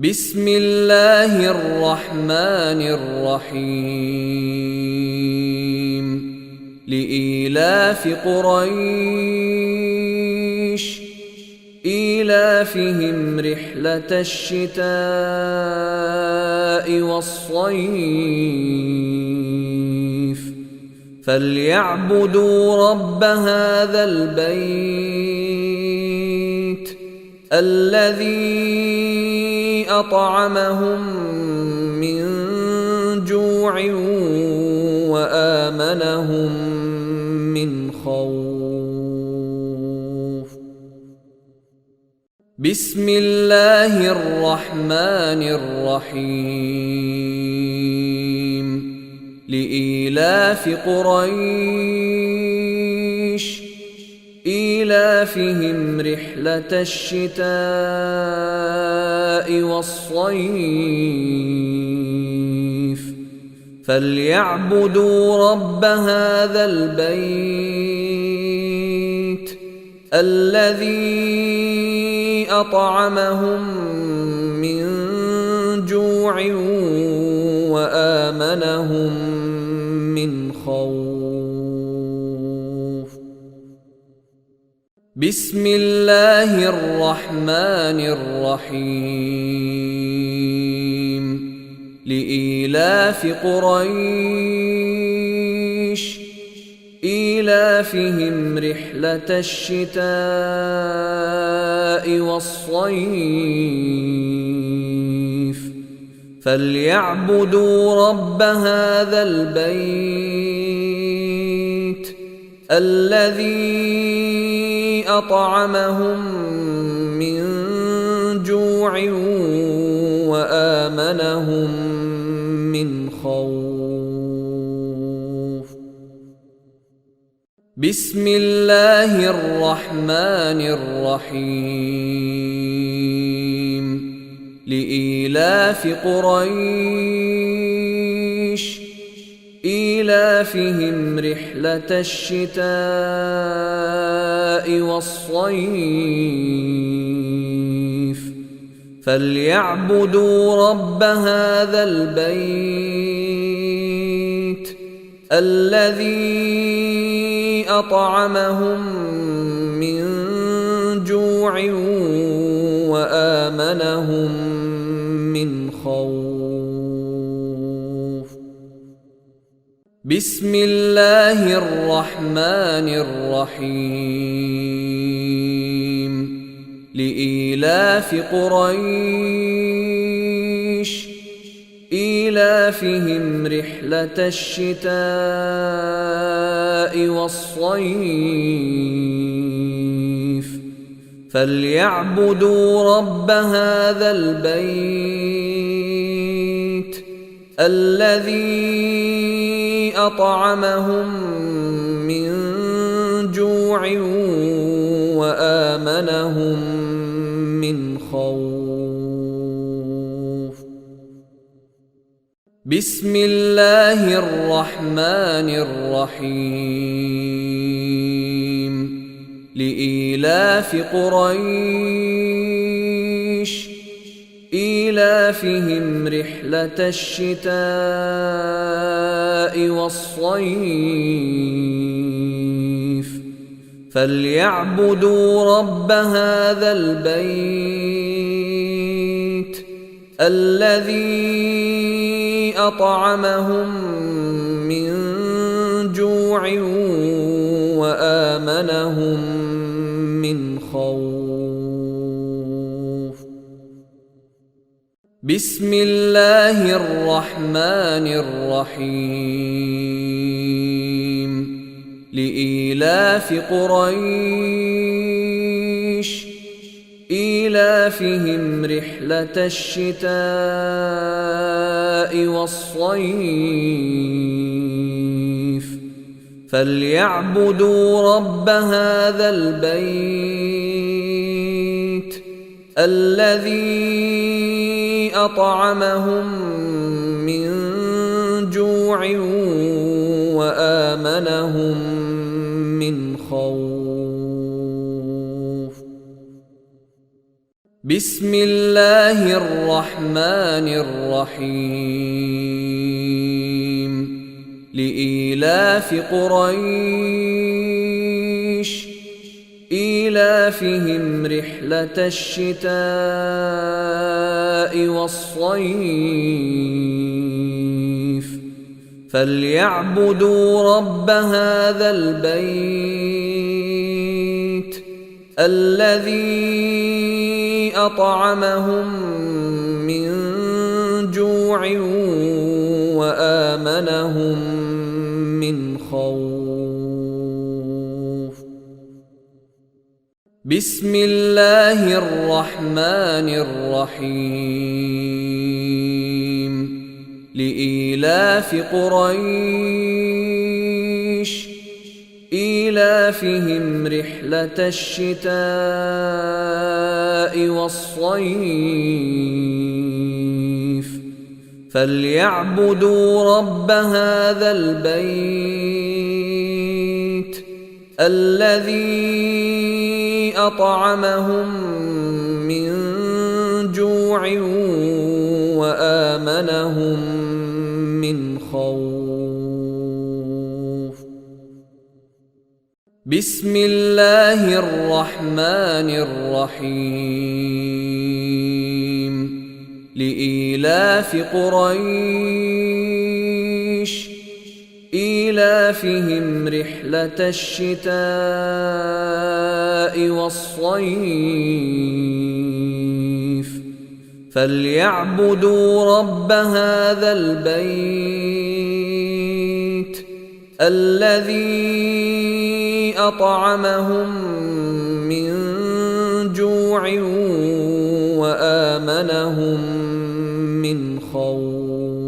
بسم الله الرحمن الرحيم لإيلاف قريش إيلافهم رحلة الشتاء والصيف فليعبدوا رب هذا البيت الذي أطعمهم من جوع وآمنهم من خوف. بسم الله الرحمن الرحيم لإيلاف قريش إيلافهم رحلة الشتاء والصيف فليعبدوا رب هذا البيت الذي أطعمهم من جوع وآمنهم من خوف. بسم الله الرحمن الرحيم لإيلاف قريش إيلافهم رحلة الشتاء والصيف فليعبدوا رب هذا البيت الذي أطعمهم من جوع وآمنهم من خوف. بسم الله الرحمن الرحيم لإيلاف قريش إيلافهم رحلة الشتاء والصيف فليعبدوا رب هذا البيت الذي أطعمهم من جوع وآمنهم من خوف. بسم الله الرحمن الرحيم لإيلاف قريش إيلافهم رحلة الشتاء والصيف فليعبدوا رب هذا البيت الذي أطعمهم من جوع وآمنهم من خوف. بسم الله الرحمن الرحيم لإيلاف قريش إيلافهم رحلة الشتاء والصيف فليعبدوا رب هذا البيت الذي أطعمهم من جوع وآمنهم من خوف. بسم الله الرحمن الرحيم لإيلاف قريش إيلافهم رحلة الشتاء والصيف فليعبدوا رب هذا البيت الذي أطعمهم من جوع وآمنهم من خوف. بسم الله الرحمن الرحيم لإيلاف قريش إيلافهم رحلة الشتاء والصيف فليعبدوا رب هذا البيت الذي أطعمهم من جوع وآمنهم من خوف. بسم الله الرحمن الرحيم لإيلاف قريش إيلافهم رحلة الشتاء والصيف فليعبدوا رب هذا البيت الذي أطعمهم من جوع وآمنهم من خوف. بسم الله الرحمن الرحيم لإيلاف قريش إيلافهم رحلة الشتاء والصيف فليعبدوا رب هذا البيت الذي أطعمهم من جوع وآمنهم من خوف.